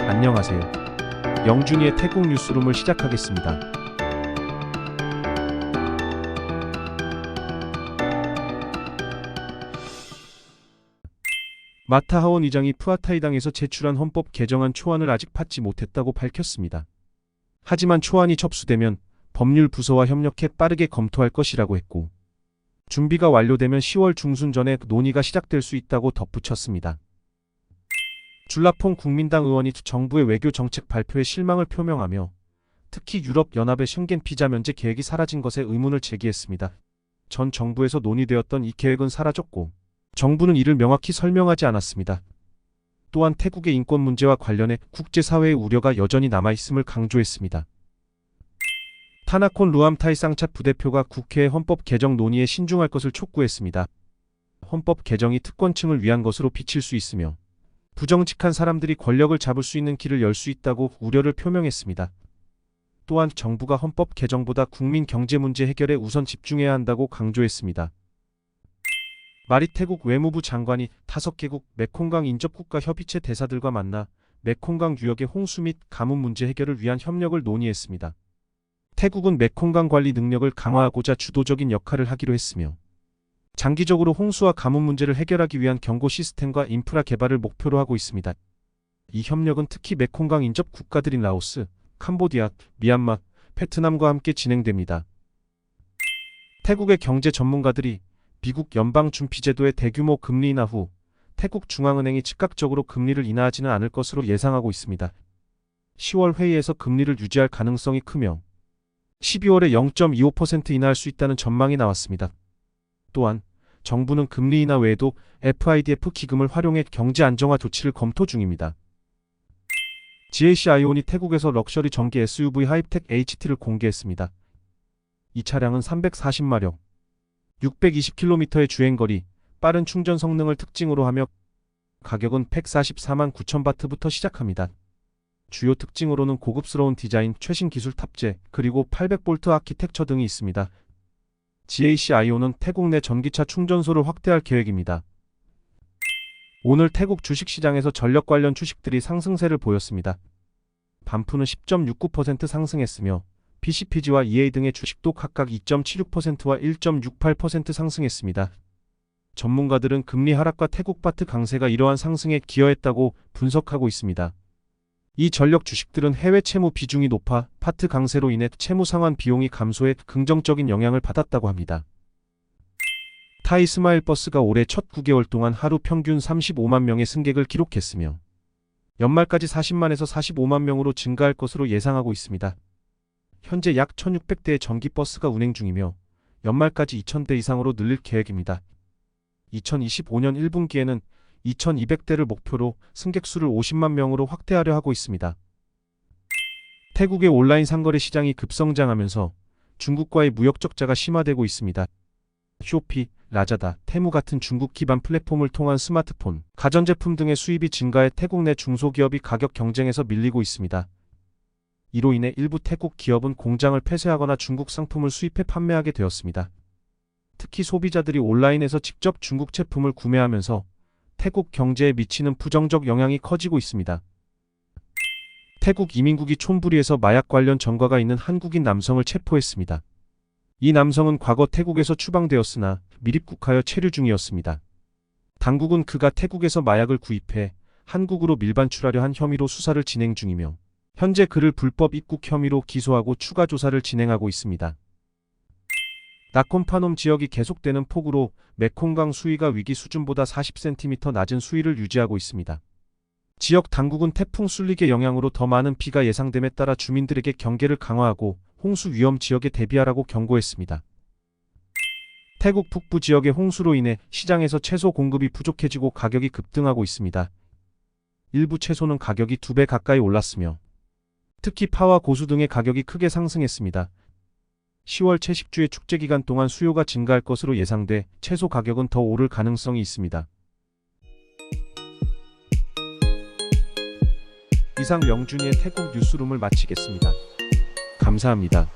안녕하세요. 영준이의 태국 뉴스룸을 시작하겠습니다. 마타하원 의장이 푸아타이당에서 제출한 헌법 개정안 초안을 아직 받지 못했다고 밝혔습니다. 하지만 초안이 접수되면 법률 부서와 협력해 빠르게 검토할 것이라고 했고, 준비가 완료되면 10월 중순 전에 논의가 시작될 수 있다고 덧붙였습니다. 줄라퐁 국민당 의원이 정부의 외교 정책 발표에 실망을 표명하며 특히 유럽연합의 셴겐 비자 면제 계획이 사라진 것에 의문을 제기했습니다. 전 정부에서 논의되었던 이 계획은 사라졌고 정부는 이를 명확히 설명하지 않았습니다. 또한 태국의 인권 문제와 관련해 국제사회의 우려가 여전히 남아있음을 강조했습니다. 타나콘 루암타이 쌍차 부대표가 국회의 헌법 개정 논의에 신중할 것을 촉구했습니다. 헌법 개정이 특권층을 위한 것으로 비칠 수 있으며 부정직한 사람들이 권력을 잡을 수 있는 길을 열 수 있다고 우려를 표명했습니다. 또한 정부가 헌법 개정보다 국민 경제 문제 해결에 우선 집중해야 한다고 강조했습니다. 마리 태국 외무부 장관이 5개국 메콩강 인접국가 협의체 대사들과 만나 메콩강 유역의 홍수 및 가뭄 문제 해결을 위한 협력을 논의했습니다. 태국은 메콩강 관리 능력을 강화하고자 주도적인 역할을 하기로 했으며 장기적으로 홍수와 가뭄 문제를 해결하기 위한 경고 시스템과 인프라 개발을 목표로 하고 있습니다. 이 협력은 특히 메콩강 인접 국가들인 라오스, 캄보디아, 미얀마, 베트남과 함께 진행됩니다. 태국의 경제 전문가들이 미국 연방준비제도의 대규모 금리 인하 후 태국 중앙은행이 즉각적으로 금리를 인하하지는 않을 것으로 예상하고 있습니다. 10월 회의에서 금리를 유지할 가능성이 크며 12월에 0.25% 인하할 수 있다는 전망이 나왔습니다. 또한 정부는 금리 인하 외에도 FIDF 기금을 활용해 경제 안정화 조치를 검토 중입니다. GAC 아이온이 태국에서 럭셔리 전기 SUV 하이텍 HT를 공개했습니다. 이 차량은 340마력, 620km의 주행거리, 빠른 충전 성능을 특징으로 하며 가격은 144만 9천 바트부터 시작합니다. 주요 특징으로는 고급스러운 디자인, 최신 기술 탑재, 그리고 800V 아키텍처 등이 있습니다. GAC 아이온은 태국 내 전기차 충전소를 확대할 계획입니다. 오늘 태국 주식시장에서 전력 관련 주식들이 상승세를 보였습니다. 반푸는 10.69% 상승했으며 PCPG와 EA 등의 주식도 각각 2.76%와 1.68% 상승했습니다. 전문가들은 금리 하락과 태국 바트 강세가 이러한 상승에 기여했다고 분석하고 있습니다. 이 전력 주식들은 해외 채무 비중이 높아 바트 강세로 인해 채무 상환 비용이 감소해 긍정적인 영향을 받았다고 합니다. 타이 스마일 버스가 올해 첫 9개월 동안 하루 평균 35만 명의 승객을 기록했으며 연말까지 40만에서 45만 명으로 증가할 것으로 예상하고 있습니다. 현재 약 1,600대의 전기버스가 운행 중이며 연말까지 2,000대 이상으로 늘릴 계획입니다. 2025년 1분기에는 2,200대를 목표로 승객 수를 50만 명으로 확대하려 하고 있습니다. 태국의 온라인 상거래 시장이 급성장하면서 중국과의 무역 적자가 심화되고 있습니다. 쇼피, 라자다, 테무 같은 중국 기반 플랫폼을 통한 스마트폰, 가전제품 등의 수입이 증가해 태국 내 중소기업이 가격 경쟁에서 밀리고 있습니다. 이로 인해 일부 태국 기업은 공장을 폐쇄하거나 중국 상품을 수입해 판매하게 되었습니다. 특히 소비자들이 온라인에서 직접 중국 제품을 구매하면서 태국 경제에 미치는 부정적 영향이 커지고 있습니다. 태국 이민국이 촌부리에서 마약 관련 전과가 있는 한국인 남성을 체포했습니다. 이 남성은 과거 태국에서 추방되었으나 미립국하여 체류 중이었습니다. 당국은 그가 태국에서 마약을 구입해 한국으로 밀반출하려 한 혐의로 수사를 진행 중이며 현재 그를 불법 입국 혐의로 기소하고 추가 조사를 진행하고 있습니다. 나콤파놈 지역이 계속되는 폭우로 메콩강 수위가 위기 수준보다 40cm 낮은 수위를 유지하고 있습니다. 지역 당국은 태풍 술릭의 영향으로 더 많은 비가 예상됨에 따라 주민들에게 경계를 강화하고 홍수 위험 지역에 대비하라고 경고했습니다. 태국 북부 지역의 홍수로 인해 시장에서 채소 공급이 부족해지고 가격이 급등하고 있습니다. 일부 채소는 가격이 2배 가까이 올랐으며 특히 파와 고수 등의 가격이 크게 상승했습니다. 10월 채식주의 축제 기간 동안 수요가 증가할 것으로 예상돼 채소 가격은 더 오를 가능성이 있습니다. 이상 영준이의 태국 뉴스룸을 마치겠습니다. 감사합니다.